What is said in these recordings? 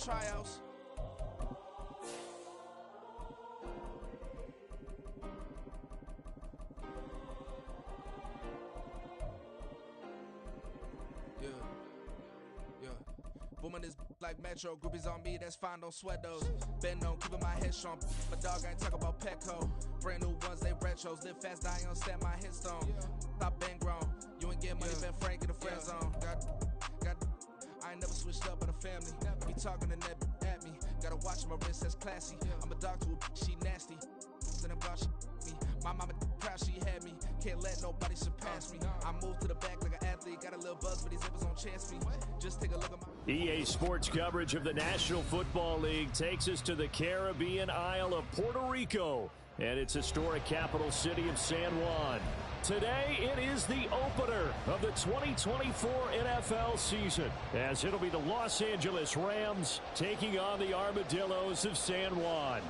tryouts. Booming this like Metro, groupies on me, that's fine, don't sweat those. Been on, keeping my head strong. My dog ain't talk about Petco. Brand new ones, they retros. Live fast, die on, set my headstone. Stop been grown. You ain't get money, been frank in the friend zone. I ain't never switched up in a family. Be talking to that at me. Gotta watch my wrist, that's classy. I'm a dog to a she nasty. Then about she me. My mama proud she had me. Can't let nobody surpass me. I move to the back like an athlete. Got a little buzz, but these zippers don't chance me. Just take a look at my EA Sports coverage of the National Football League takes us to the Caribbean Isle of Puerto Rico and its historic capital city of San Juan. Today, it is the opener of the 2024 NFL season, as it'll be the Los Angeles Rams taking on the Armadillos of San Juan.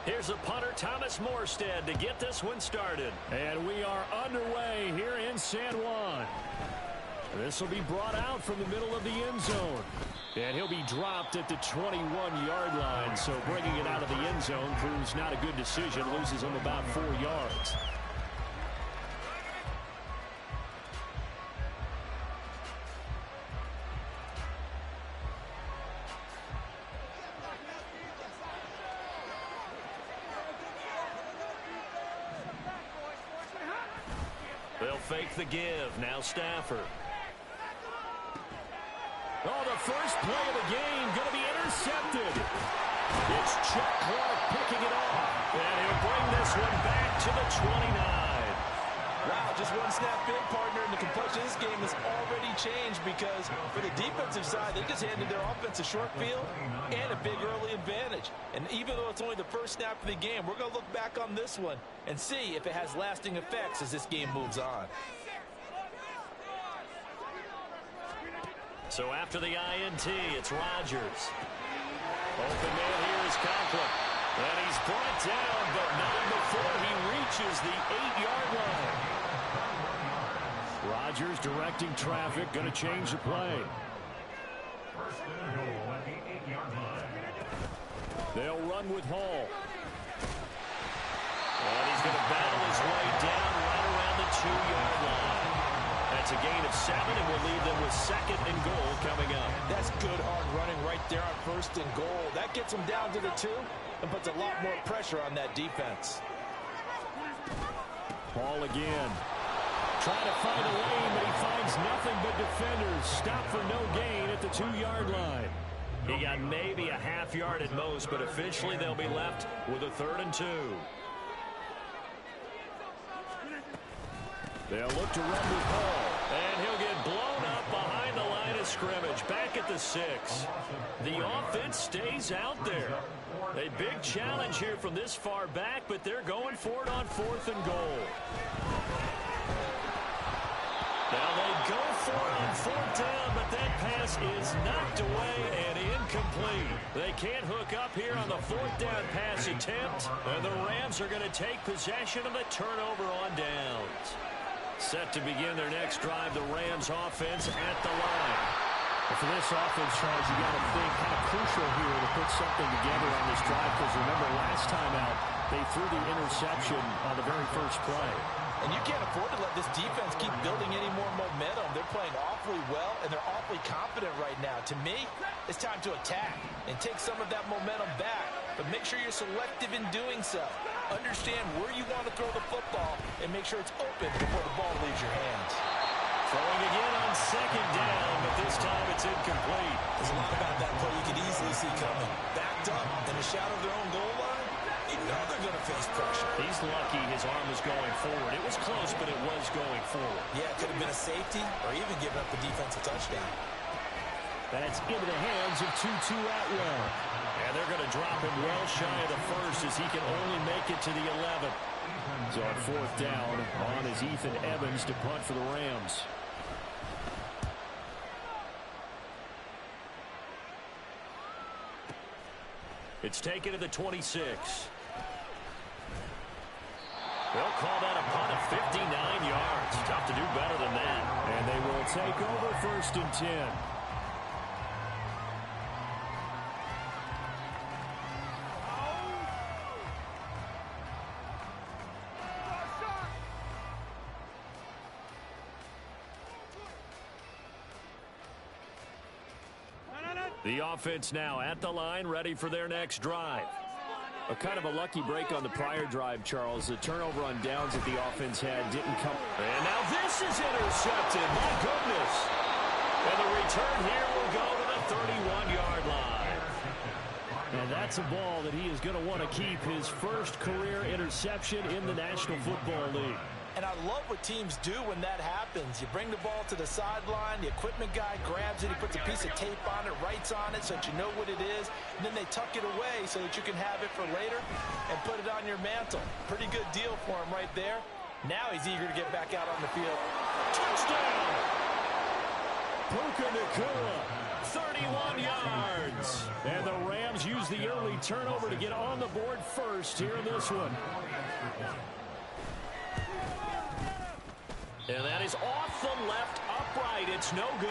Here's a punter, Thomas Morstead, to get this one started. And we are underway here in San Juan. This will be brought out from the middle of the end zone. And he'll be dropped at the 21-yard line. So bringing it out of the end zone proves not a good decision. Loses him about 4 yards. They'll fake the give. Now Stafford. Oh, the first play of the game going to be intercepted. It's Chuck Clark picking it off. And he'll bring this one back to the 29. Wow, just one snap in, partner, and the complexion of this game has already changed because for the defensive side, they just handed their offense a short field and a big early advantage. And even though it's only the first snap of the game, we're going to look back on this one and see if it has lasting effects as this game moves on. So after the INT, it's Rodgers. Open man here is Conklin. And he's brought down, but not before he reaches the 8-yard line. Rodgers directing traffic, going to change the play. First and goal at the 8-yard line. They'll run with Hall. And he's going to battle his way down right around the 2-yard line. That's a gain of 7, and will leave them with second and goal coming up. That's good hard running right there on first and goal. That gets them down to the 2 and puts a lot more pressure on that defense. Hall again. Trying to find a lane, but he finds nothing but defenders. Stop for no gain at the 2-yard line. He got maybe a half yard at most, but officially they'll be left with a 3rd and 2. They'll look to run with Hall, and he'll get blown up behind the line of scrimmage, back at the 6. The offense stays out there. A big challenge here from this far back, but they're going for it on 4th and goal. Now they go for it on 4th down, but that pass is knocked away and incomplete. They can't hook up here on the 4th down pass attempt, and the Rams are going to take possession of the turnover on downs. Set to begin their next drive, the Rams offense at the line. Well, for this offense, Charles, you got to think kind of crucial here to put something together on this drive, because remember last time out, they threw the interception on the very first play. And you can't afford to let this defense keep building any more momentum. They're playing awfully well, and they're awfully confident right now. To me, it's time to attack and take some of that momentum back, but make sure you're selective in doing so. Understand where you want to throw the football and make sure it's open before the ball leaves your hands. Throwing again on 2nd down, but this time it's incomplete. There's a lot about that play you could easily see coming. Backed up in the shadow of their own goal line, you know they're going to face pressure. He's lucky his arm was going forward. It was close, but it was going forward. Yeah, it could have been a safety or even giving up the defense a touchdown. That's into the hands of Tutu Atwell. And they're going to drop him well shy of the 1st as he can only make it to the 11. So on fourth down, on is Ethan Evans to punt for the Rams. It's taken to the 26. They'll call that a punt of 59 yards. Tough to do better than that. And they will take over first and 10. The offense now at the line, ready for their next drive. A kind of a lucky break on the prior drive, Charles. The turnover on downs that the offense had didn't come. And now this is intercepted. My goodness. And the return here will go to the 31-yard line. And that's a ball that he is going to want to keep, his first career interception in the National Football League. And I love what teams do when that happens. You bring the ball to the sideline, the equipment guy grabs it, he puts a piece of tape on it, writes on it so that you know what it is, and then they tuck it away so that you can have it for later and put it on your mantle. Pretty good deal for him right there. Now he's eager to get back out on the field. Touchdown! Puka Nacua, 31 yards. And the Rams use the early turnover to get on the board first here in this one. And that is off the left upright. It's no good.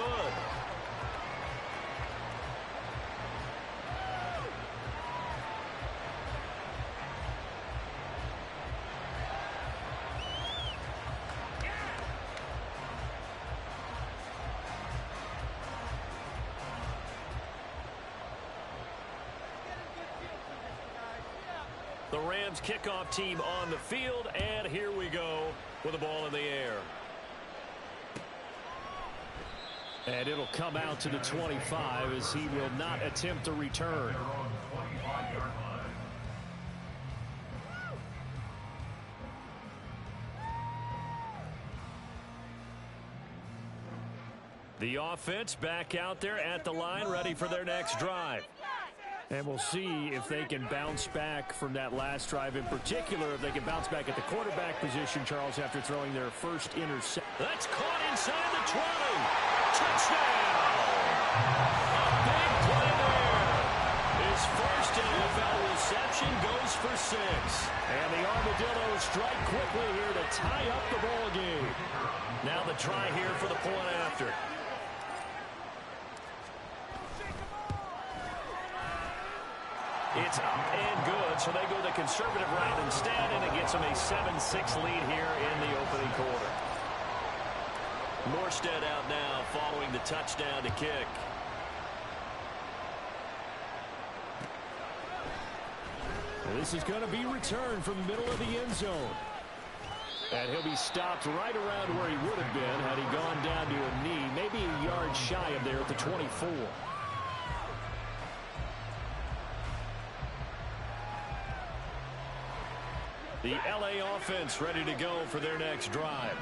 The Rams kickoff team on the field, and here we go with the ball in the air. And it'll come out to the 25 as he will not attempt to return. The offense back out there at the line, ready for their next drive. And we'll see if they can bounce back from that last drive, in particular, if they can bounce back at the quarterback position, Charles, after throwing their first interception. That's caught inside the 20. Touchdown! A big play there. His first NFL reception goes for 6. And the Armadillos strike quickly here to tie up the ball game. Now the try here for the point after. It's up and good, so they go the conservative route instead, and it gets them a 7-6 lead here in the opening quarter. Morstead out now following the touchdown to kick. And this is going to be returned from the middle of the end zone. And he'll be stopped right around where he would have been had he gone down to a knee, maybe a yard shy of there at the 24. The LA offense ready to go for their next drive.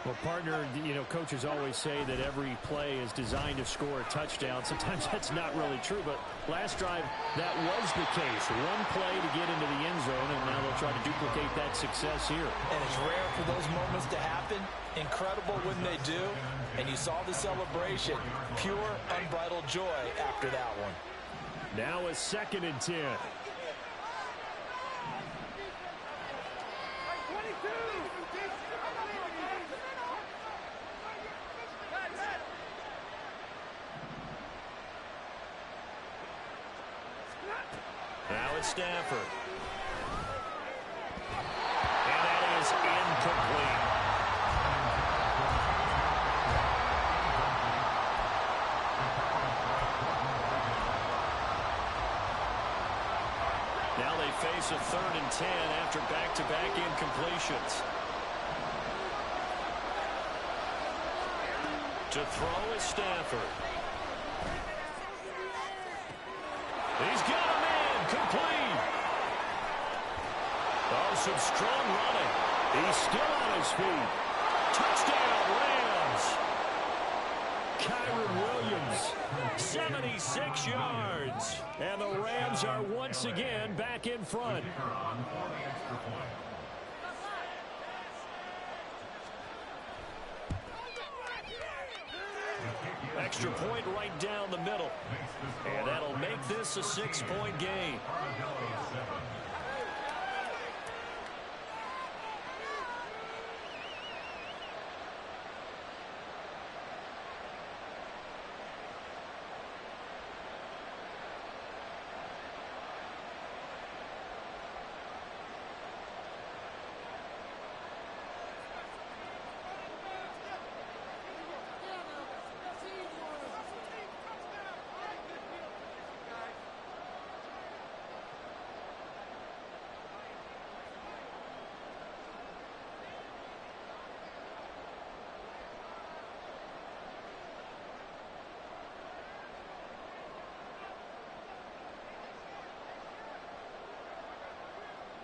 Well, partner, you know, coaches always say that every play is designed to score a touchdown. Sometimes that's not really true, but last drive, that was the case. One play to get into the end zone, and now they'll try to duplicate that success here. And it's rare for those moments to happen. Incredible when they do. And you saw the celebration. Pure, unbridled joy after that one. Now a 2nd and 10. Now it's Stafford. And that is incomplete. Now they face a 3rd and 10 after back-to-back incompletions. To throw is Stafford. He's got a man, complete. Oh, some strong running. He's still on his feet. Touchdown, Rams. Kyron Williams, 76 yards. And the Rams are once again back in front. extra point right down the middle. And that'll make this a 6-point game.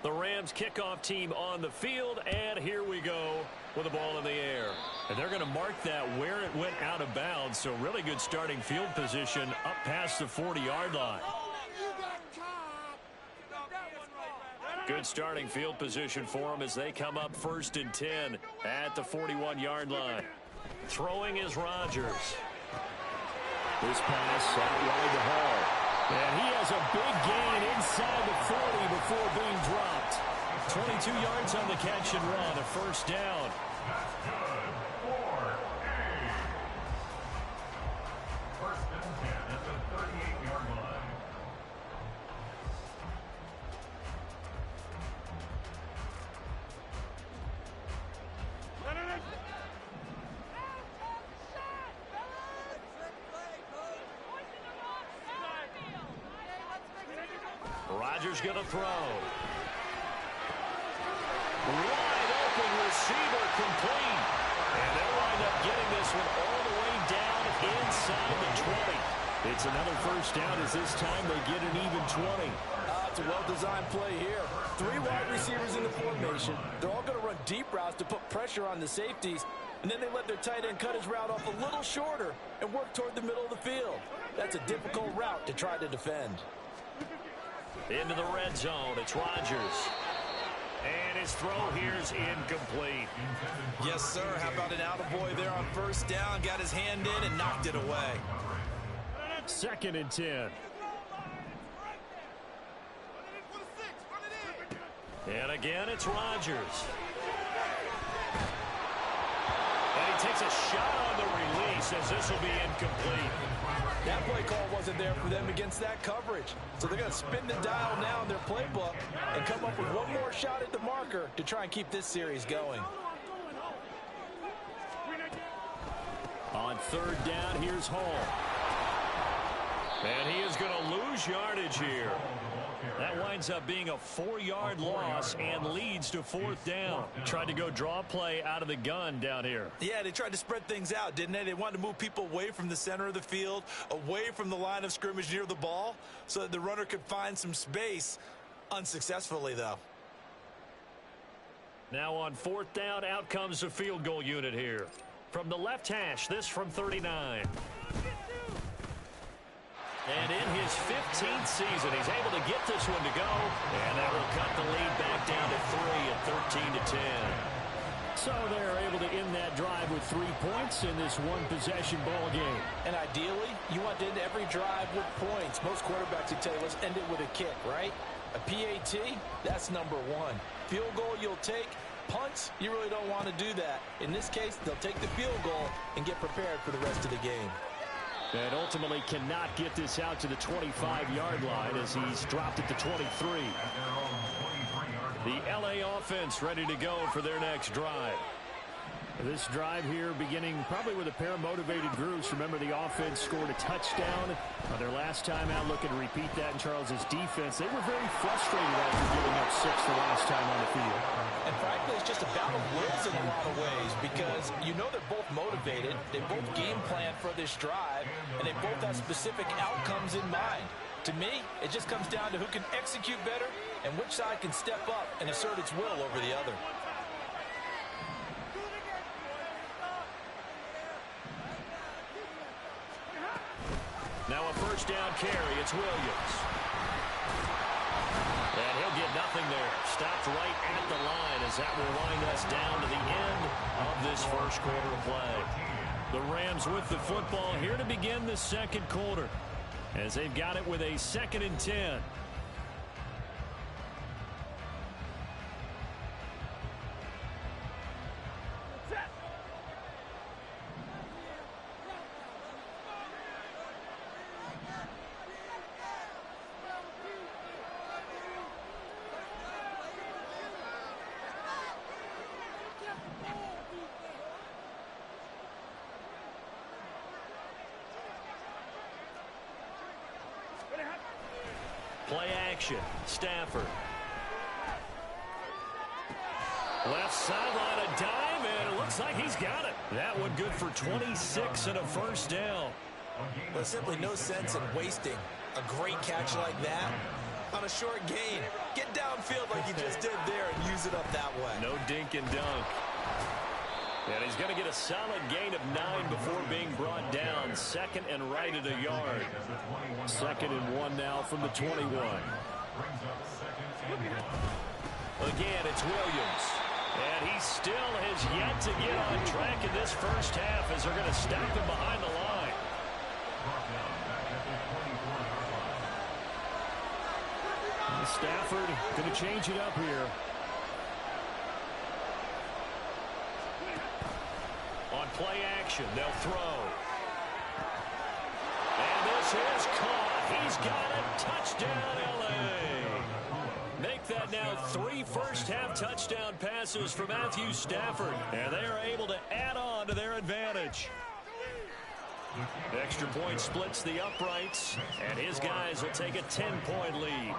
The Rams kickoff team on the field, and here we go with the ball in the air. And they're going to mark that where it went out of bounds, so really good starting field position up past the 40-yard line. Good starting field position for them as they come up 1st and 10 at the 41-yard line. Throwing is Rodgers. This pass out wide to Hall. And he has a big gain inside the 40 before being dropped. 22 yards on the catch and run, a 1st down. That's good. 4-8. 1st and 10 at the 38-yard line. Rodgers going to throw. Wide open receiver complete. And they'll wind up getting this one all the way down inside the 20. It's another 1st down as this time they get an even 20. It's a well-designed play here. 3 wide receivers in the formation. They're all going to run deep routes to put pressure on the safeties. And then they let their tight end cut his route off a little shorter and work toward the middle of the field. That's a difficult route to try to defend. Into the red zone, it's Rodgers. And his throw here's incomplete. Yes, sir. How about an attaboy there on 1st down? Got his hand in and knocked it away. 2nd and 10. And again, it's Rodgers. And he takes a shot on the release as this will be incomplete. That play call wasn't there for them against that coverage. So they're going to spin the dial now in their playbook and come up with one more shot at the marker to try and keep this series going. On 3rd down, here's Hall. And he is going to lose yardage here. That winds up being a 4-yard loss and leads to 4th down. Tried to go draw play out of the gun down here. Yeah, they tried to spread things out, didn't they? They wanted to move people away from the center of the field, away from the line of scrimmage near the ball, so that the runner could find some space. Unsuccessfully, though. Now on 4th down, out comes the field goal unit here. From the left hash, this from 39. And in his 15th season, he's able to get this one to go. And that will cut the lead back down to 3 at 13-10. So they're able to end that drive with 3 points in this one-possession ball game. And ideally, you want to end every drive with points. Most quarterbacks would tell you, let's end it with a kick, right? A PAT, that's number 1. Field goal you'll take. Punts, you really don't want to do that. In this case, they'll take the field goal and get prepared for the rest of the game. And ultimately cannot get this out to the 25-yard line as he's dropped at the 23. The LA offense ready to go for their next drive. This drive here beginning probably with a pair of motivated groups. Remember, the offense scored a touchdown on their last time out. Looking to repeat that in Charles's defense. They were very frustrated after giving up 6 the last time on the field. And frankly, it's just a battle of wills in a lot of ways because you know they're both motivated. They both game plan for this drive, and they both have specific outcomes in mind. To me, it just comes down to who can execute better and which side can step up and assert its will over the other. Now a 1st down carry. It's Williams. And he'll get nothing there. Stopped right at the line as that will wind us down to the end of this 1st quarter of play. The Rams with the football here to begin the second quarter, as they've got it with a 2nd and 10. Play action. Stafford. Left sideline, a dive, and it looks like he's got it. That one good for 26 and a first down. There's simply no sense in wasting a great catch like that on a short gain. Get downfield like you just did there and use it up that way. No dink and dunk. And he's going to get a solid gain of 9 before being brought down. 2nd and right at a yard. 2nd and 1 now from the 21. Again, it's Williams. And he still has yet to get on track in this first half as they're going to stop him behind the line. And Stafford going to change it up here. On play action, they'll throw. And this is caught. He's got it. Touchdown, L.A. Make that now 3 first-half touchdown passes for Matthew Stafford. And they are able to add on to their advantage. Extra point splits the uprights, and his guys will take a 10-point lead.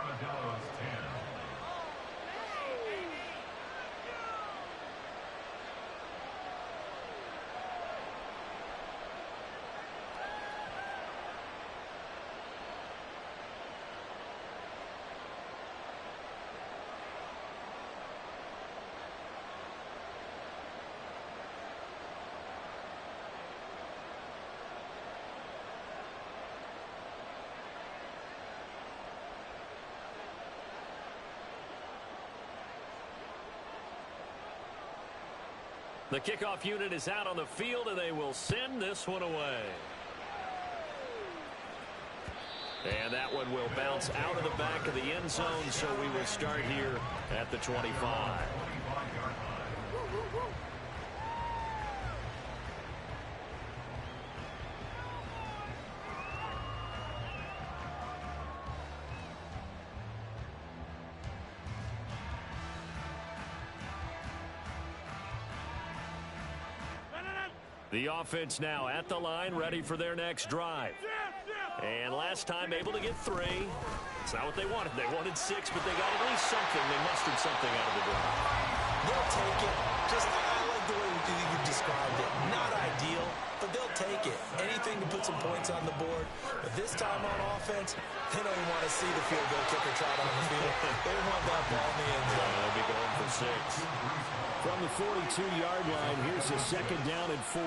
The kickoff unit is out on the field, and they will send this one away. And that one will bounce out of the back of the end zone, so we will start here at the 25. The offense now at the line, ready for their next drive. And last time able to get 3. It's not what they wanted. They wanted 6, but they got at least something. They mustered something out of the drive. They'll take it. Just I like the way you described it. Not ideal, but they'll take it. Anything to put some points on the board. But this time on offense, they don't even want to see the field goal kicker trot on the field. They want that ball in the end zone. They'll be going for 6. From the 42-yard line, here's a 2nd down and 4.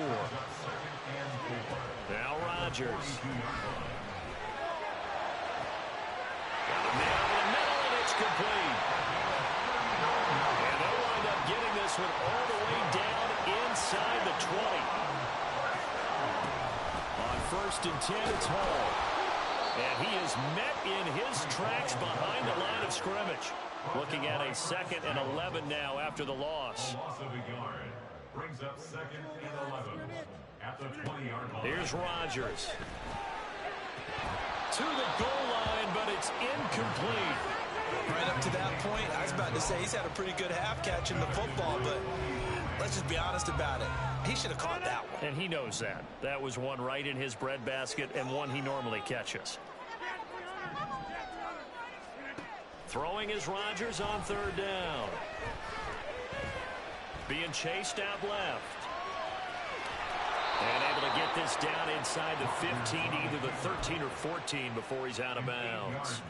Now Rodgers. Got him down in the middle, and it's complete. And they'll wind up getting this one all the way down inside the 20. On 1st and 10, it's Hall. And he is met in his tracks behind the line of scrimmage. Looking at a 2nd and 11 now after the loss. Loss of a yard brings up 2nd and 11 at the 20-yard line. Here's Rodgers. To the goal line, but it's incomplete. Right up to that point, I was about to say he's had a pretty good half catching the football, but let's just be honest about it. He should have caught that one. And he knows that. That was one right in his breadbasket and one he normally catches. Throwing is Rodgers on 3rd down. Being chased out left. And able to get this down inside the 15, either the 13 or 14 before he's out of bounds.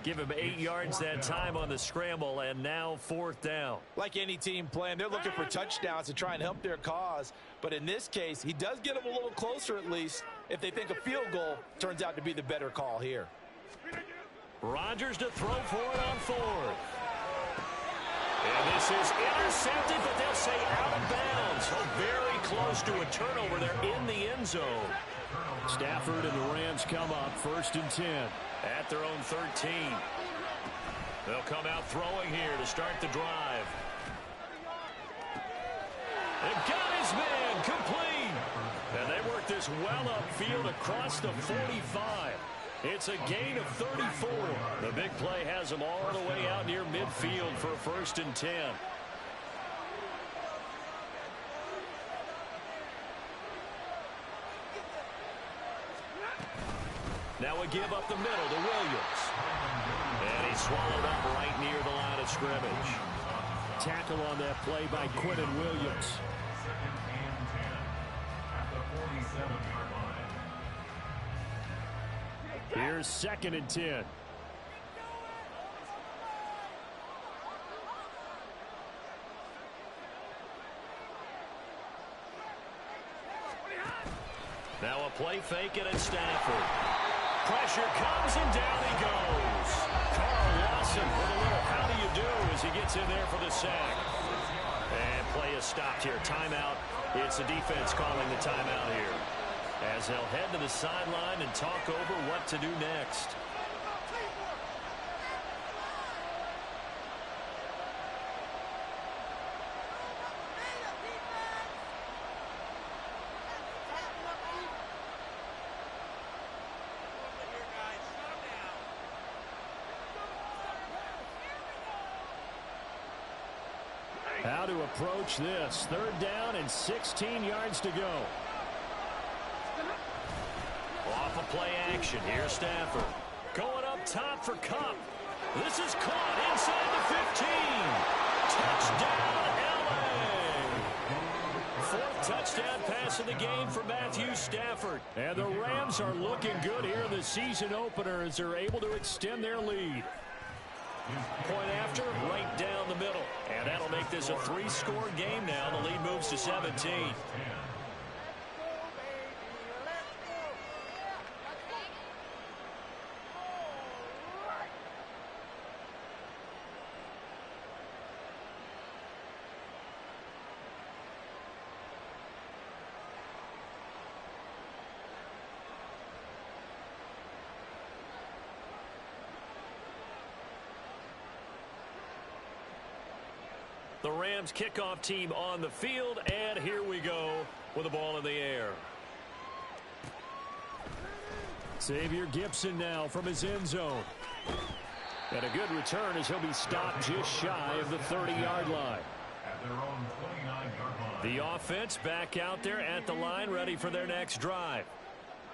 Give him 8 yards that time on the scramble, and now 4th down. Like any team playing, they're looking for touchdowns to try and help their cause. But in this case, he does get them a little closer at least if they think a field goal turns out to be the better call here. Rodgers to throw for it on 4th. And this is intercepted, but they'll say out of bounds. A very close to a turnover there in the end zone. Stafford and the Rams come up 1st and 10 at their own 13. They'll come out throwing here to start the drive. They've got his man complete. And they work this well upfield across the 45. It's a gain of 34. The big play has them all the way out near midfield for a 1st and 10. Now we give up the middle to Williams. And he's swallowed up right near the line of scrimmage. Tackle on that play by Quinton Williams. 2nd and 10 at the 47-yard line. Here's 2nd and 10. Now a play fake and it's Stafford. Pressure comes and down he goes. Carl Lawson with a little how do you do as he gets in there for the sack. And play is stopped here. Timeout. It's the defense calling the timeout here, as they'll head to the sideline and talk over what to do next. How to approach this. 3rd down and 16 yards to go. Off of play action. Here's Stafford. Going up top for Cup. This is caught inside the 15. Touchdown, L.A. 4th touchdown pass of the game for Matthew Stafford. And the Rams are looking good here in the season opener as they're able to extend their lead. Point after, right down the middle. And that'll make this a 3-score game now. The lead moves to 17. The Rams kickoff team on the field, and here we go with the ball in the air. Xavier Gibson now from his end zone. And a good return as he'll be stopped just shy of the 30-yard line. At their own 29-yard line. The offense back out there at the line, ready for their next drive.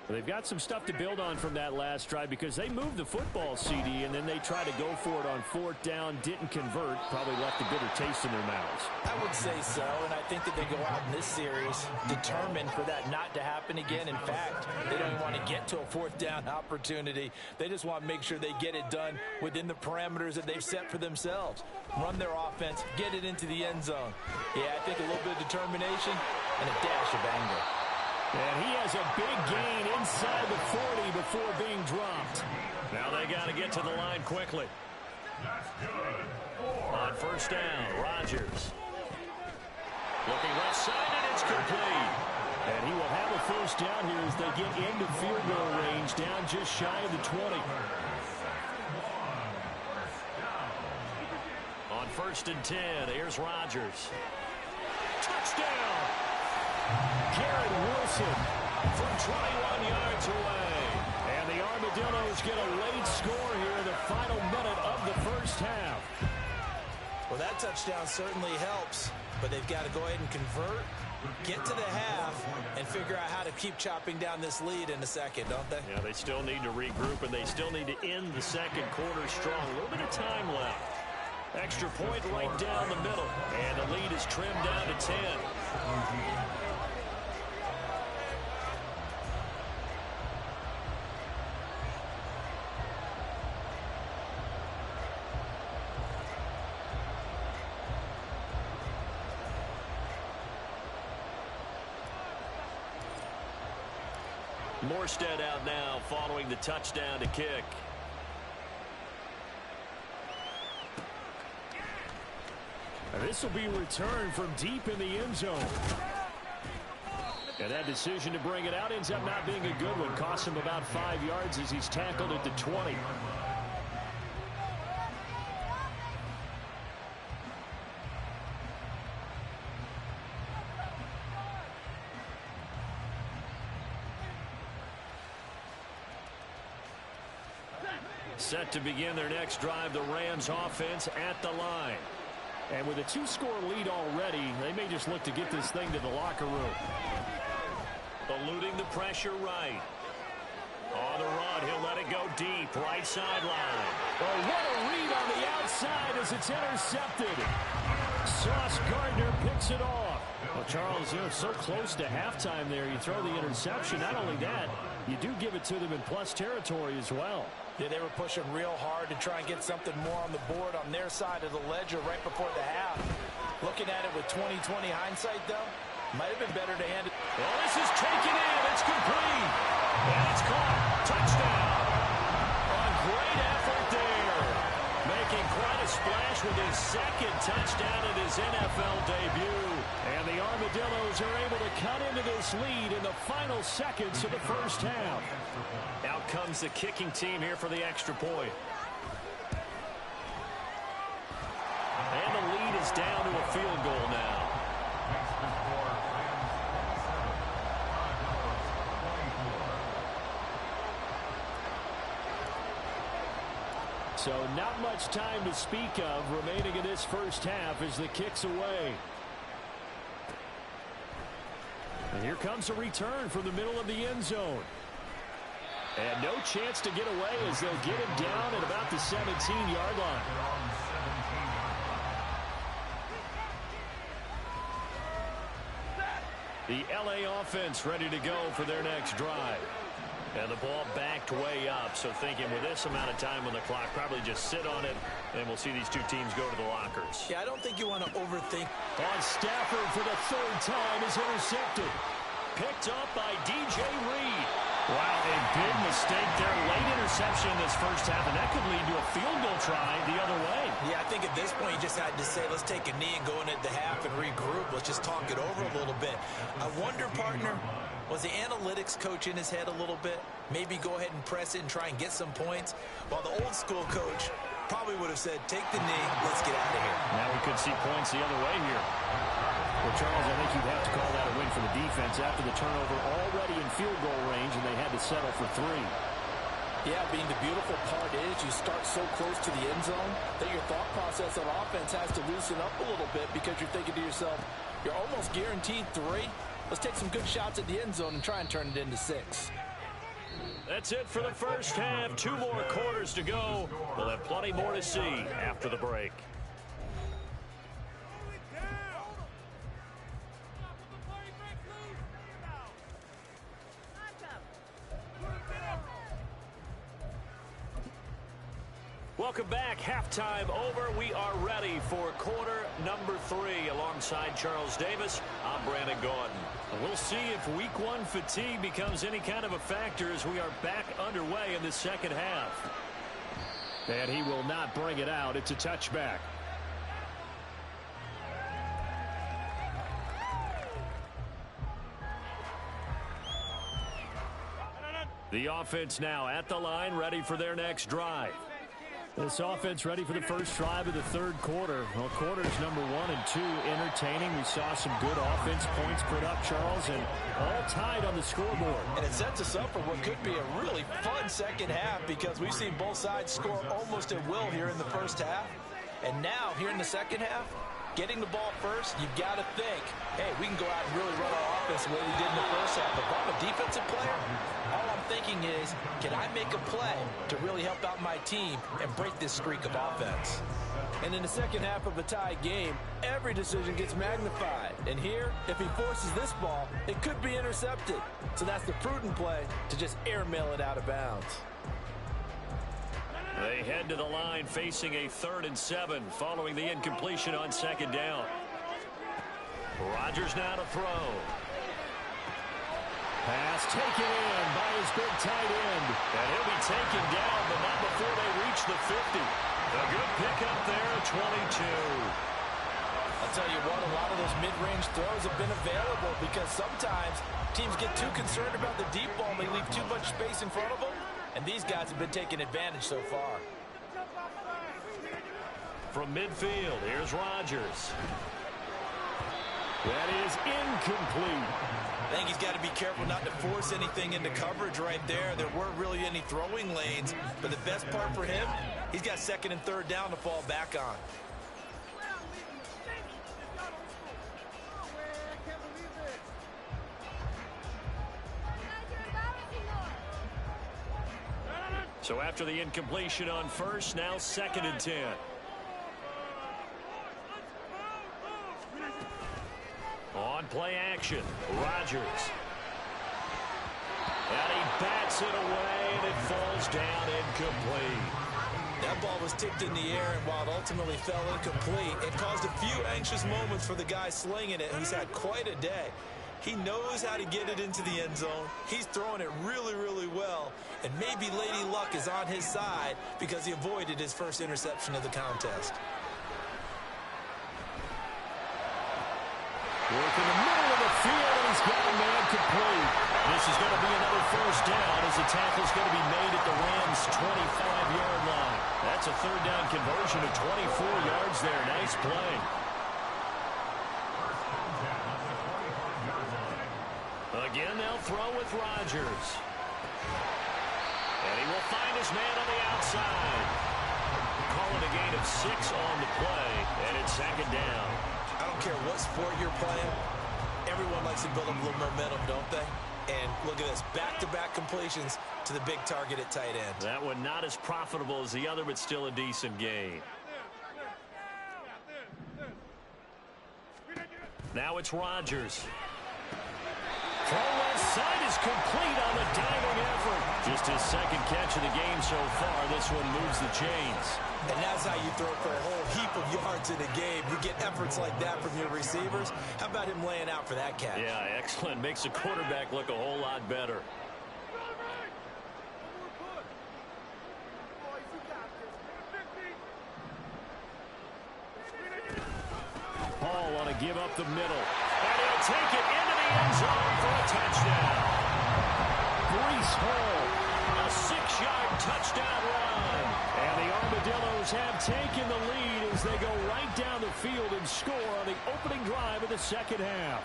They've got some stuff to build on from that last drive because they moved the football, CD, and then they tried to go for it on 4th down, didn't convert, probably left a bitter taste in their mouths. I would say so, and I think that they go out in this series determined for that not to happen again. In fact, they don't even want to get to a 4th down opportunity. They just want to make sure they get it done within the parameters that they've set for themselves. Run their offense, get it into the end zone. Yeah, I think a little bit of determination and a dash of anger. And he has a big gain inside the 40 before being dropped. Now they got to get to the line quickly. On 1st down, Rodgers. Looking left side, and it's complete. And he will have a 1st down here as they get into field goal range, down just shy of the 20. On 1st and 10, here's Rodgers. Touchdown! Garrett Wilson from 21 yards away. And the Armadillos get a late score here in the final minute of the 1st half. Well, that touchdown certainly helps, but they've got to go ahead and convert, get to the half, and figure out how to keep chopping down this lead in the second, don't they? Yeah, they still need to regroup, and they still need to end the second quarter strong. A little bit of time left. Extra point right down the middle, and the lead is trimmed down to 10. Morstead out now following the touchdown to kick. And this will be returned from deep in the end zone. And that decision to bring it out ends up not being a good one. Costs him about 5 yards as he's tackled at the 20. Set to begin their next drive, the Rams offense at the line. And with a 2-score lead already, they may just look to get this thing to the locker room. Eluding the pressure right. On the run, he'll let it go deep, right sideline. Oh, what a read on the outside as it's intercepted. Sauce Gardner picks it off. Well, Charles, so close to halftime there. You throw the interception. Not only that, you do give it to them in plus territory as well. Yeah, they were pushing real hard to try and get something more on the board on their side of the ledger right before the half. Looking at it with 20/20 hindsight, though, might have been better to hand it. Well, this is taken in. It's complete. And it's caught. Touchdown. A great effort there. Making quite a splash with his second touchdown in his NFL debut. And the Armadillos are able to cut into this lead in the final seconds of the first half. Out comes the kicking team here for the extra point. And the lead is down to a field goal now. So not much time to speak of remaining in this first half as the kick's away. And here comes a return from the middle of the end zone. And no chance to get away as they'll get him down at about the 17-yard line. The LA offense ready to go for their next drive. And the ball backed way up, so thinking with this amount of time on the clock, probably just sit on it, and we'll see these two teams go to the lockers. Yeah, I don't think you want to overthink. On Stafford for the third time is intercepted. Picked up by DJ Reed. Wow, a big mistake there. Late interception in this first half, and that could lead to a field goal try the other way. Yeah, I think at this point you just had to say, let's take a knee and go into the half and regroup. Let's just talk it over a little bit. I wonder, partner, was the analytics coach in his head a little bit? Maybe go ahead and press it and try and get some points? While the old school coach probably would have said, take the knee, let's get out of here. Now we could see points the other way here. Well, Charles, I think you'd have to call that a win for the defense after the turnover already in field goal range, and they had to settle for 3. Yeah, being the beautiful part is you start so close to the end zone that your thought process on offense has to loosen up a little bit because you're thinking to yourself, you're almost guaranteed 3. Let's take some good shots at the end zone and try and turn it into 6. That's it for the first half. 2 more quarters to go. We'll have plenty more to see after the break. Welcome back. Halftime over. We are ready for quarter number 3. Alongside Charles Davis, I'm Brandon Gordon. We'll see if week 1 fatigue becomes any kind of a factor as we are back underway in the second half. And he will not bring it out. It's a touchback. The offense now at the line, ready for their next drive. This offense ready for the first drive of the third quarter. Well, quarters number 1 and 2 entertaining. We saw some good offense points put up, Charles, and all tied on the scoreboard. And it sets us up for what could be a really fun second half because we've seen both sides score almost at will here in the first half. And now, here in the second half, getting the ball first, you've got to think, hey, we can go out and really run our offense the way we did in the first half. If I'm a defensive player, all I'm thinking is, can I make a play to really help out my team and break this streak of offense? And in the second half of a tie game, every decision gets magnified. And here, if he forces this ball, it could be intercepted. So that's the prudent play to just airmail it out of bounds. They head to the line facing a 3rd and 7 following the incompletion on second down. Rodgers now to throw. Pass taken in by his big tight end. And he'll be taken down, but not before they reach the 50. A good pickup there, 22. I'll tell you what, a lot of those mid-range throws have been available because sometimes teams get too concerned about the deep ball and they leave too much space in front of them, and these guys have been taking advantage so far. From midfield, here's Rodgers. That is incomplete. I think he's got to be careful not to force anything into coverage right there. There weren't really any throwing lanes, but the best part for him, he's got second and third down to fall back on. So after the incompletion on first, now second and 10. On play action, Rodgers. And he bats it away, and it falls down incomplete. That ball was tipped in the air, and while it ultimately fell incomplete, it caused a few anxious moments for the guy slinging it, who's had quite a day. He knows how to get it into the end zone. He's throwing it really, really well. And maybe Lady Luck is on his side because he avoided his first interception of the contest. Work in the middle of the field, and he's got a man complete. This is going to be another first down as the tackle's going to be made at the Rams' 25-yard line. That's a third down conversion of 24 yards there. Nice play. Again, they'll throw with Rodgers. And he will find his man on the outside. Call it a gain of 6 on the play, and it's second down. I don't care what sport you're playing. Everyone likes to build up a little momentum, don't they? And look at this, back-to-back completions to the big target at tight end. That one not as profitable as the other, but still a decent gain. Now it's Rodgers. Throw left side is complete on the diving effort. Just his second catch of the game so far. This one moves the chains. And that's how you throw for a whole heap of yards in a game. You get efforts like that from your receivers. How about him laying out for that catch? Yeah, excellent. Makes the quarterback look a whole lot better. Hall on a give up the middle. And he'll take it into the end zone for a touchdown. Breece Hall, a 6-yard touchdown run. And the Armadillos have taken the lead as they go right down the field and score on the opening drive of the second half.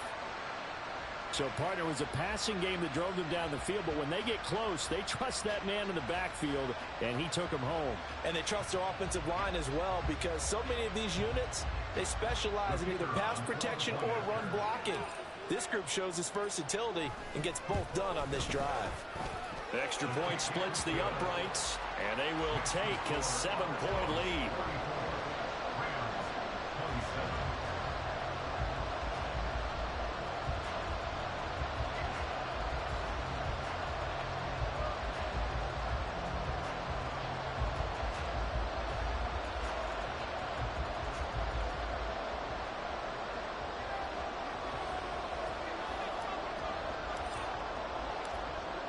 So, partner, it was a passing game that drove them down the field, but when they get close, they trust that man in the backfield, and he took them home. And they trust their offensive line as well, because so many of these units, they specialize in either pass protection or run blocking. This group shows its versatility and gets both done on this drive. Extra point splits the uprights, and they will take a 7-point lead.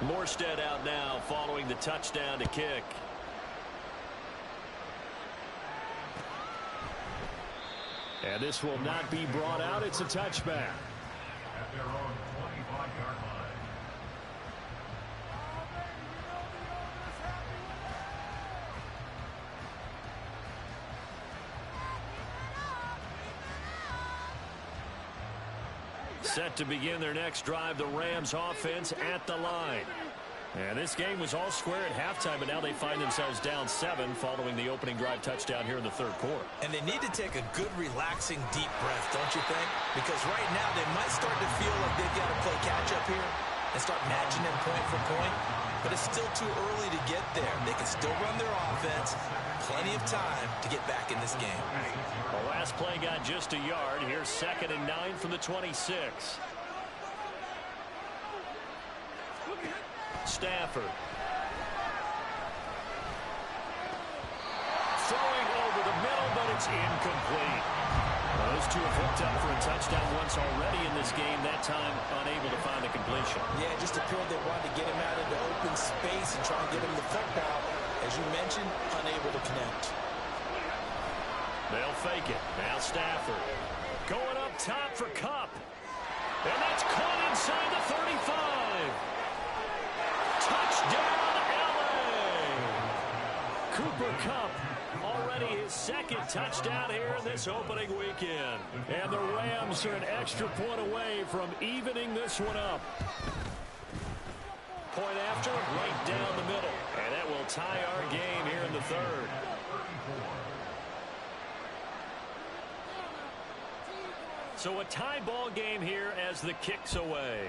Morstead out now following the touchdown to kick. And this will not be brought out. It's a touchback. At their own 25-yard line. Set to begin their next drive, the Rams offense at the line. And this game was all square at halftime, but now they find themselves down 7 following the opening drive touchdown here in the third quarter. And they need to take a good, relaxing, deep breath, don't you think? Because right now they might start to feel like they've got to play catch-up here and start matching them point for point. But it's still too early to get there. They can still run their offense. Plenty of time to get back in this game. The last play got just a yard. Here's 2nd and 9 from the 26. Stafford. Throwing over the middle, but it's incomplete. Those two have hooked up for a touchdown once already in this game, that time unable to find the completion. Yeah, it just appeared they wanted to get him out into open space and try and get him the football. As you mentioned, unable to connect. They'll fake it. Now Stafford. Going up top for Kupp. And that's caught inside the 35. Touchdown, L.A. Cooper Kupp, already his second touchdown here in this opening weekend. And the Rams are an extra point away from evening this one up. Point after, right down the middle. And that will tie our game here in the third. So a tie ball game here as the kick's away.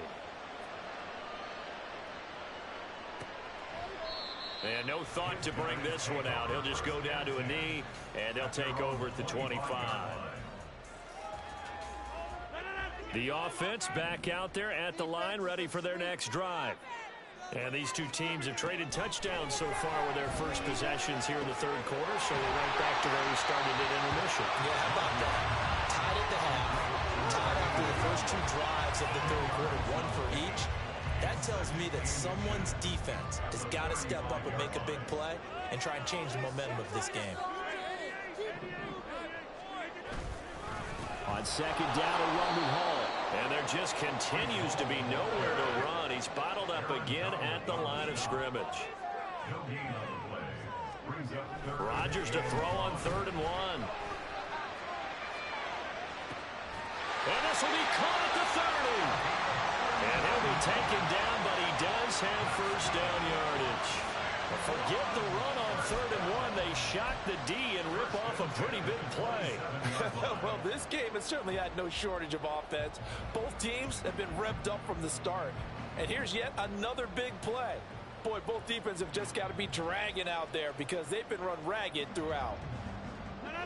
And no thought to bring this one out. He'll just go down to a knee, and they'll take over at the 25. The offense back out there at the line, ready for their next drive. And these two teams have traded touchdowns so far with their first possessions here in the third quarter, so we're right back to where we started at intermission. Yeah, how about that? Tied at the half. Tied after the first two drives of the third quarter, one for each. That tells me that someone's defense has got to step up and make a big play and try and change the momentum of this game. On second down, a run with Hall. And there just continues to be nowhere to run. He's bottled up again at the line of scrimmage. Rodgers to throw on 3rd and 1. And this will be caught at the 30. And he'll be taken down, but he does have first down yardage. Forget the run on 3rd and 1. They shock the D and rip off a pretty big play. Well, this game has certainly had no shortage of offense. Both teams have been revved up from the start. And here's yet another big play. Boy, both defenses have just got to be dragging out there because they've been run ragged throughout.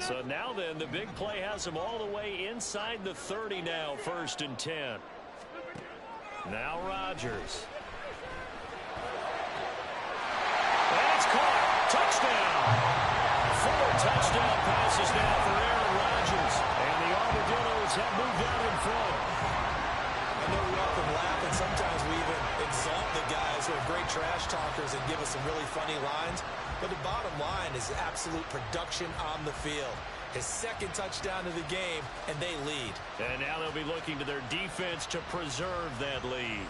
So now then, the big play has them all the way inside the 30 now, 1st and 10. Now Rodgers. And it's caught. Touchdown. 4 touchdown passes now for Aaron Rodgers. And the Armadillos have moved out in front. I know we often laugh, and sometimes we even exalt the guys who are great trash talkers and give us some really funny lines. But the bottom line is absolute production on the field. His second touchdown of the game, and they lead. And now they'll be looking to their defense to preserve that lead.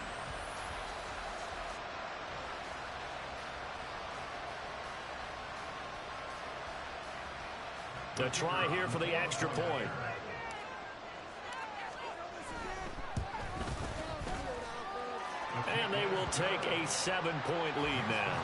To try here for the extra point. And they will take a 7-point lead now.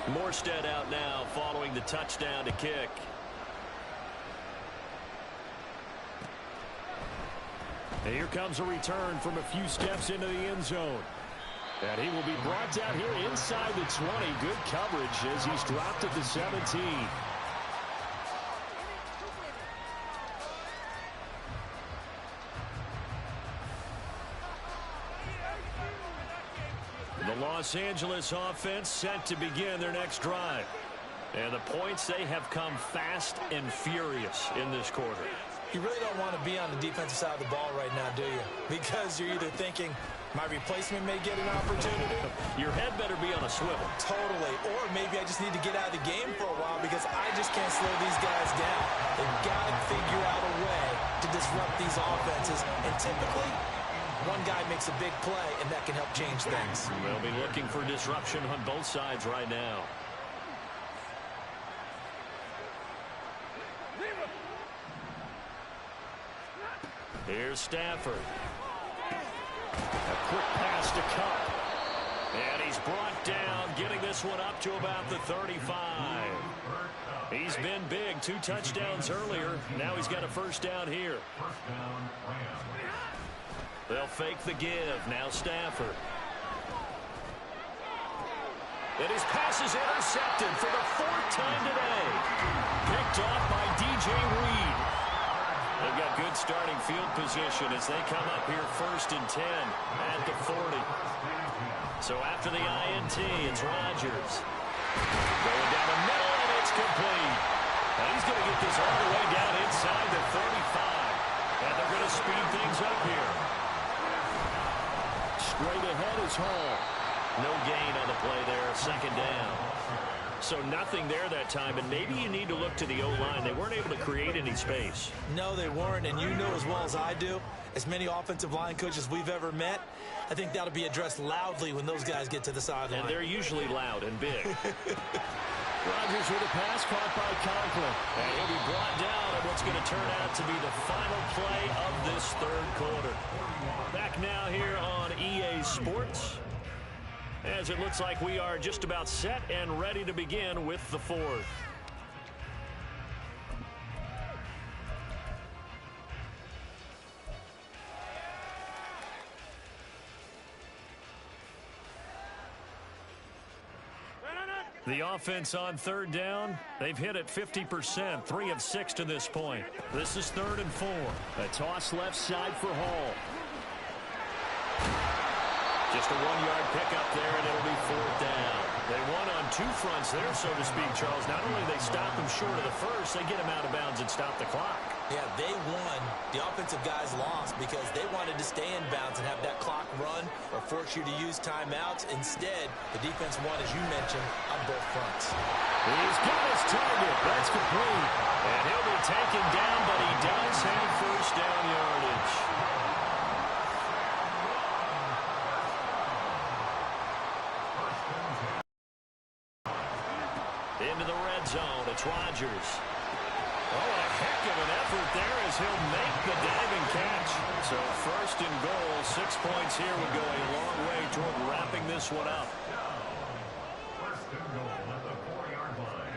Morstead out now following the touchdown to kick. And here comes a return from a few steps into the end zone. And he will be brought down here inside the 20. Good coverage as he's dropped at the 17. The Los Angeles offense set to begin their next drive. And the points, they have come fast and furious in this quarter. You really don't want to be on the defensive side of the ball right now, do you? Because you're either thinking, my replacement may get an opportunity. Your head better be on a swivel. Totally. Or maybe I just need to get out of the game for a while because I just can't slow these guys down. They've got to figure out a way to disrupt these offenses. And typically, one guy makes a big play, and that can help change things. They'll be looking for disruption on both sides right now. Here's Stafford. A quick pass to Kupp. And he's brought down, getting this one up to about the 35. He's been big. 2 touchdowns earlier. Now he's got a first down here. They'll fake the give. Now Stafford. And his pass is intercepted for the 4th time today. Picked off by DJ Reed. They've got good starting field position as they come up here 1st and 10 at the 40. So after the INT, it's Rodgers. Going down the middle, and it's complete. And he's going to get this all the way down inside the 35. And they're going to speed things up here. Straight ahead is Hall. No gain on the play there, second down. So nothing there that time, and maybe you need to look to the O-line. They weren't able to create any space. No, they weren't, and you know as well as I do, as many offensive line coaches we've ever met, I think that'll be addressed loudly when those guys get to the sideline. And they're usually loud and big. Rodgers with a pass caught by Conklin. And he'll be brought down at what's going to turn out to be the final play of this third quarter. Back now here on EA Sports, as it looks like we are just about set and ready to begin with the fourth. The offense on third down, they've hit it 50%, 3 of 6 to this point. This is 3rd and 4. A toss left side for Hall. Just a 1-yard pickup there, and it'll be 4th down. They won on 2 fronts there, so to speak, Charles. Not only they stop them short of the first, they get them out of bounds and stop the clock. Yeah, they won. The offensive guys lost because they wanted to stay in bounds and have that clock run or force you to use timeouts. Instead, the defense won, as you mentioned, on both fronts. He's got his target. That's complete. And he'll be taken down, but he does have first down yardage. Into the red zone. It's Rodgers. Oh, a heck of an effort there as he'll make the diving catch. So 1st and goal, 6 points here would go a long way toward wrapping this one up. 1st and goal at the 4-yard line.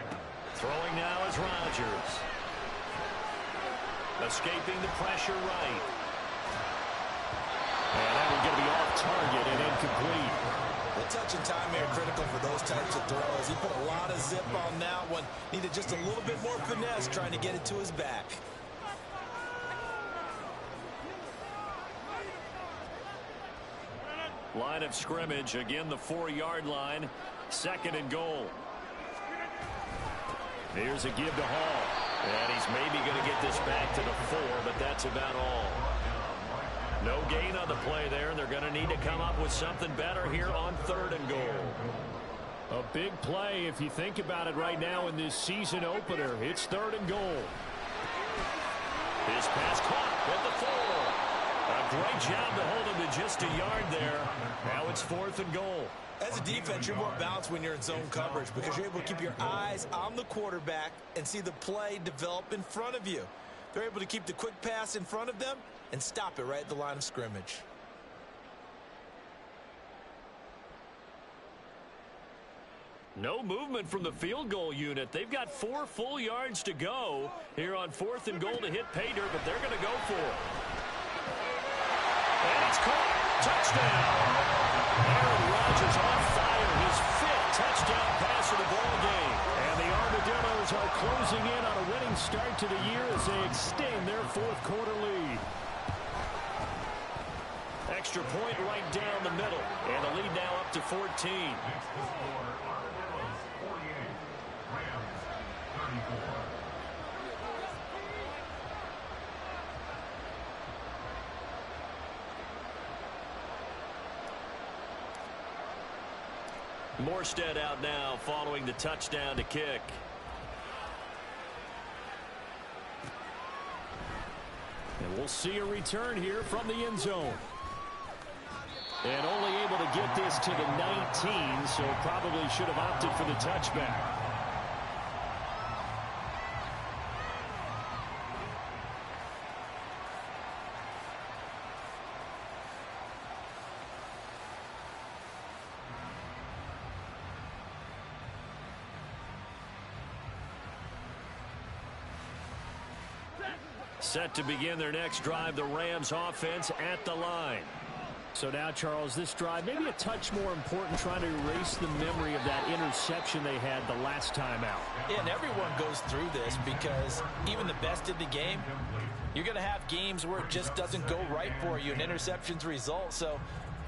Throwing now is Rodgers. Escaping the pressure right. And that one's going to be off target and incomplete. The touch and time here critical for those types of throws. He put a lot of zip on that one. Needed just a little bit more finesse trying to get it to his back. Line of scrimmage, again the 4-yard line. 2nd and goal. Here's a give to Hall. And he's maybe going to get this back to the 4, but that's about all. No gain on the play there, and they're going to need to come up with something better here on 3rd and goal. A big play if you think about it right now in this season opener. It's 3rd and goal. His pass caught at the 4. A great job to hold him to just a yard there. Now it's 4th and goal. As a defense, you're more balanced when you're in zone coverage because you're able to keep your eyes on the quarterback and see the play develop in front of you. They're able to keep the quick pass in front of them and stop it right at the line of scrimmage. No movement from the field goal unit. They've got 4 full yards to go here on 4th and goal to hit pay dirt, but they're going to go for it. And it's caught. Touchdown. Aaron Rodgers on fire. His 5th touchdown pass of the ball game. And the Armadillos are closing in on a winning start to the year as they extend their 4th quarter lead. Extra point right down the middle. And the lead now up to 14. Next to score, Armadillos 48, Rams 34. Morstead out now following the touchdown to kick. And we'll see a return here from the end zone. And only able to get this to the 19, so probably should have opted for the touchback. Set to begin their next drive, the Rams offense at the line. So now, Charles, this drive maybe a touch more important, trying to erase the memory of that interception they had the last time out. Yeah, and everyone goes through this because even the best in the game, you're going to have games where it just doesn't go right for you and interceptions result. So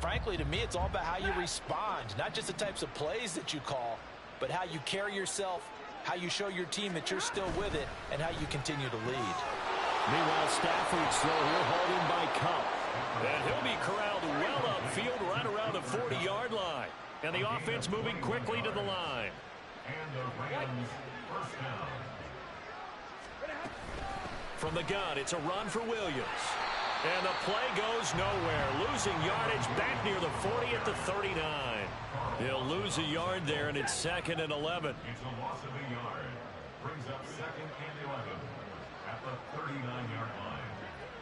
frankly, to me, it's all about how you respond, not just the types of plays that you call, but how you carry yourself, how you show your team that you're still with it, and how you continue to lead. Meanwhile, Stafford's throw here hauled in by Cup. And he'll be corralled well upfield right around the 40-yard line. And the offense moving quickly to the line. And the Rams first down. From the gun, it's a run for Williams. And the play goes nowhere. Losing yardage back near the 40 at the 39. He'll lose a yard there, and it's 2nd and 11. It's a loss of a yard. Brings up 2nd and 11 at the 39-yard line.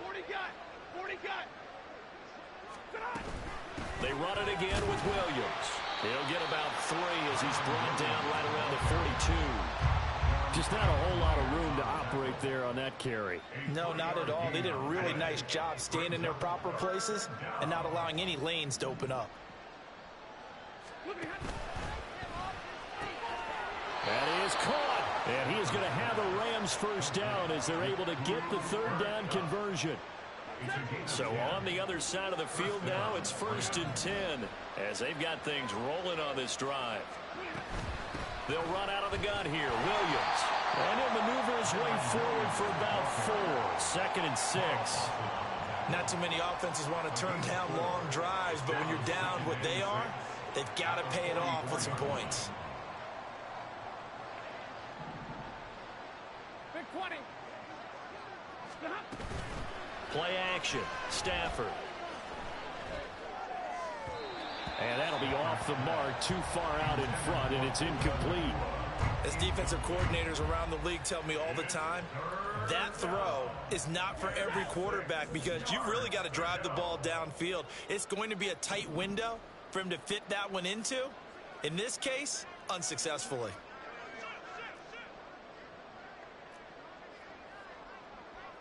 40 got. 40 got. They run it again with Williams. He'll get about 3 as he's brought down right around the 42. Just not a whole lot of room to operate there on that carry. No, not at all. They did a really nice job staying in their proper places and not allowing any lanes to open up. That is caught. And he is going to have the Rams first down as they're able to get the 3rd down conversion. So on the other side of the field now, it's 1st and 10 as they've got things rolling on this drive. They'll run out of the gun here. Williams. And he'll maneuver his way forward for about 4. 2nd and 6. Not too many offenses want to turn down long drives, but when you're down what they are, they've got to pay it off with some points. Big 20. Play action. Stafford. And that'll be off the mark, too far out in front, and it's incomplete. As defensive coordinators around the league tell me all the time, that throw is not for every quarterback because you've really got to drive the ball downfield. It's going to be a tight window for him to fit that one into. In this case, unsuccessfully.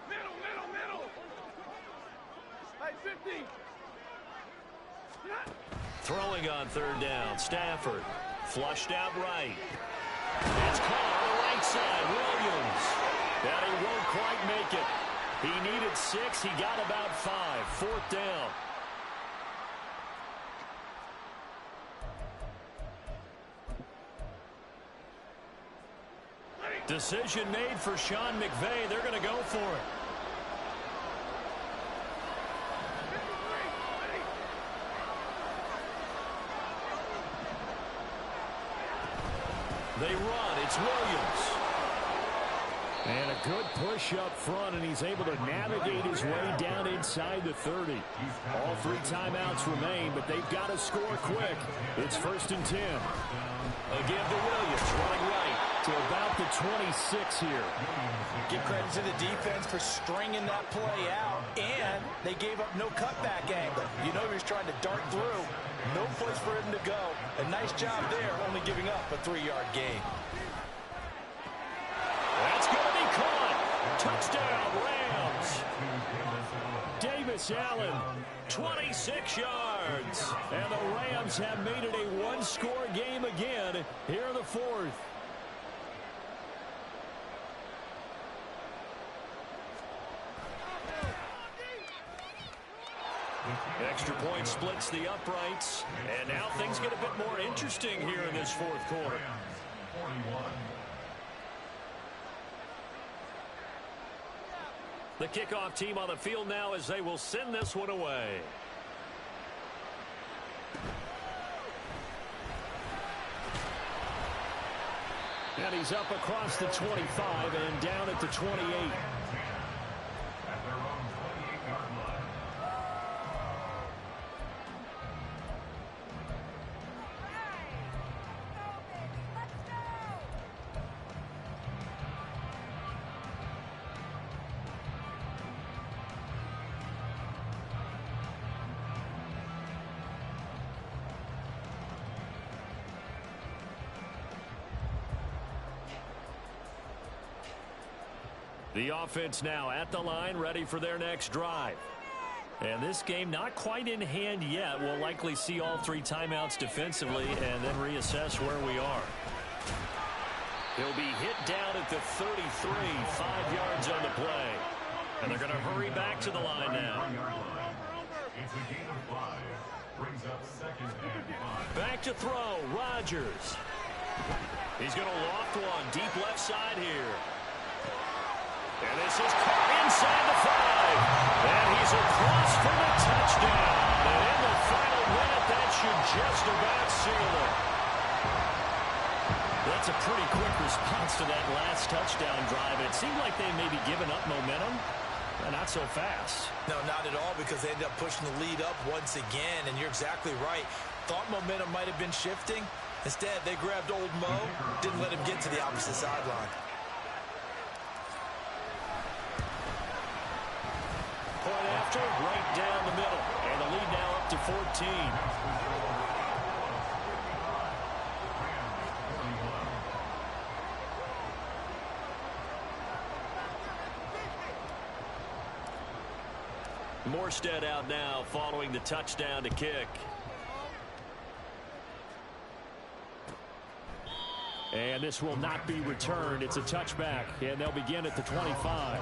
Middle. Hey, 50. Throwing on 3rd down. Stafford. Flushed out right. It's caught on the right side. Williams. And he won't quite make it. He needed 6. He got about 5. 4th down. Decision made for Sean McVay. They're going to go for it. They run. It's Williams. And a good push up front, and he's able to navigate his way down inside the 30. All 3 timeouts remain, but they've got to score quick. It's 1st and 10. Again to Williams, running right to about the 26 here. Give credit to the defense for stringing that play out, and they gave up no cutback angle. You know he was trying to dart through. No place for him to go. A nice job there, only giving up a 3-yard gain. That's going to be caught. Touchdown, Rams. Davis Allen, 26 yards. And the Rams have made it a 1-score game again here in the 4th. Extra point splits the uprights. And now things get a bit more interesting here in this 4th quarter. The kickoff team on the field now as they will send this one away. And he's up across the 25 and down at the 28. The offense now at the line, ready for their next drive. And this game not quite in hand yet. We'll likely see all 3 timeouts defensively and then reassess where we are. He'll be hit down at the 33, 5 yards on the play. And they're going to hurry back to the line now. It's a gain of 5. Brings up second and 5. Back to throw, Rodgers. He's going to loft one, deep left side here. And this is caught inside the 5. And he's across for the touchdown. And in the final minute, that should just about seal it. That's a pretty quick response to that last touchdown drive. It seemed like they may be giving up momentum. Not so fast. No, not at all, because they ended up pushing the lead up once again, and you're exactly right. Thought momentum might have been shifting. Instead, they grabbed old Mo, didn't let him get to the opposite sideline. Point after, right down the middle. And the lead now up to 14. Morstead out now following the touchdown to kick. And this will not be returned. It's a touchback, and they'll begin at the 25.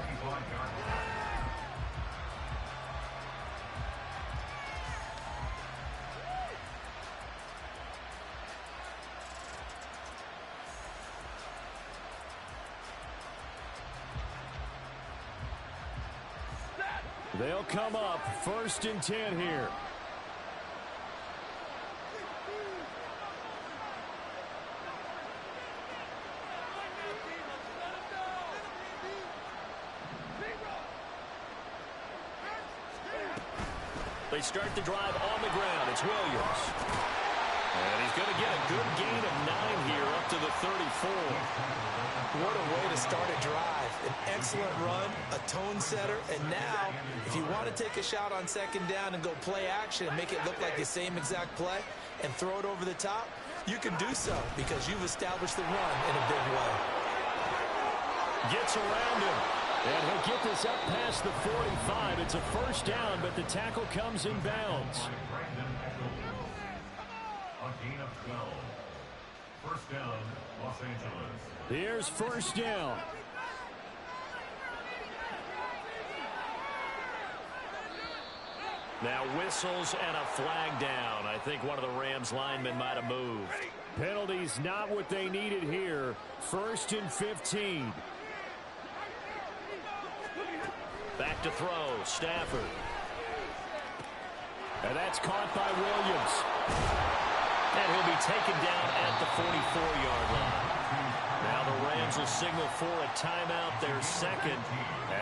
They'll come up 1st and 10 here. They start the drive on the ground. It's Williams. And he's going to get a good gain of 9 here up to the 34. What a way to start a drive. An excellent run, a tone setter, and now, if you want to take a shot on 2nd down and go play action and make it look like the same exact play and throw it over the top, you can do so because you've established the run in a big way. Gets around him. And he'll get this up past the 45. It's a 1st down, but the tackle comes in bounds. A gain of 12. 1st down, Los Angeles. Here's 1st down. Now whistles and a flag down. I think one of the Rams linemen might have moved. Penalties not what they needed here. 1st and 15. Back to throw, Stafford. And that's caught by Williams. And he'll be taken down at the 44-yard line. Now the Rams will signal for a timeout, their 2nd,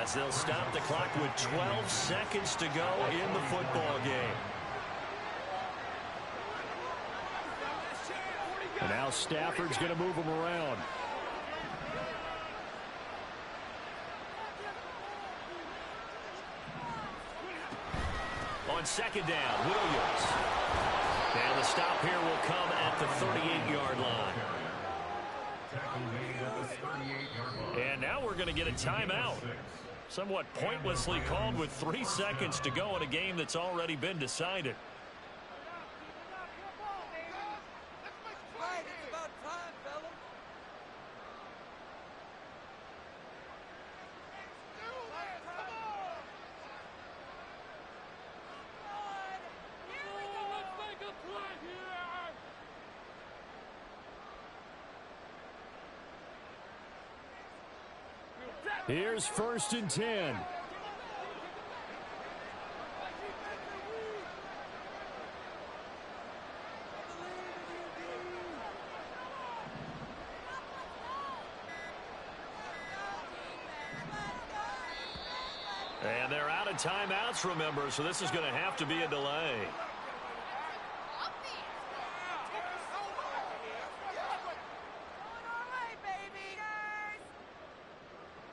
as they'll stop the clock with 12 seconds to go in the football game. And now Stafford's going to move him around. On 2nd down, Williams. And the stop here will come at the 38-yard line. And now we're going to get a timeout. Somewhat pointlessly called with 3 seconds to go in a game that's already been decided. Here's 1st and 10. And they're out of timeouts, remember, so this is going to have to be a delay.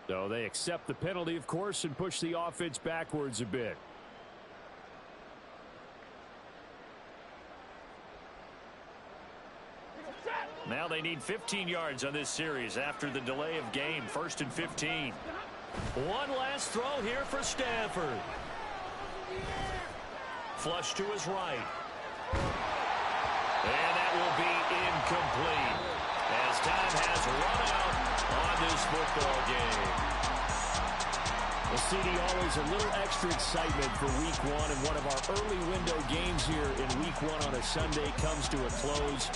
So they accept the penalty, of course, and push the offense backwards a bit. Now they need 15 yards on this series after the delay of game. 1st and 15. One last throw here for Stafford. Flush to his right. And that will be incomplete as time has run out on this football game. Well, CD, always a little extra excitement for Week 1, and one of our early window games here in Week 1 on a Sunday comes to a close.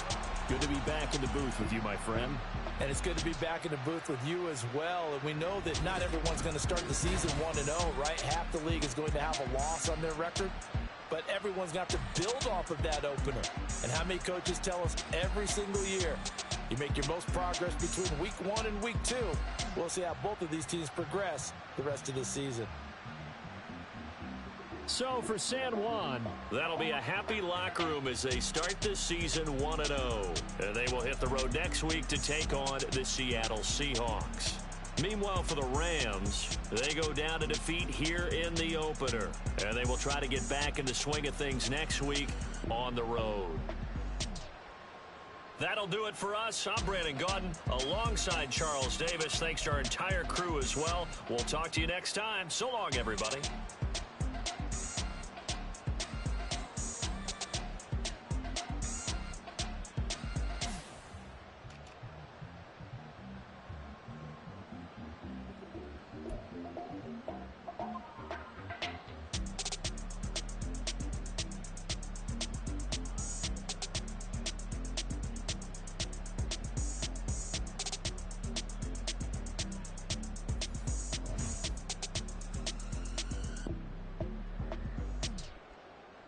Good to be back in the booth with you, my friend. And it's good to be back in the booth with you as well. And we know that not everyone's going to start the season 1-0, right? Half the league is going to have a loss on their record. But everyone's got to build off of that opener. And how many coaches tell us every single year, you make your most progress between Week 1 and Week 2. We'll see how both of these teams progress the rest of the season. So for San Juan, that'll be a happy locker room as they start this season 1-0. And they will hit the road next week to take on the Seattle Seahawks. Meanwhile, for the Rams, they go down to defeat here in the opener. And they will try to get back in the swing of things next week on the road. That'll do it for us. I'm Brandon Gaudin alongside Charles Davis. Thanks to our entire crew as well. We'll talk to you next time. So long, everybody.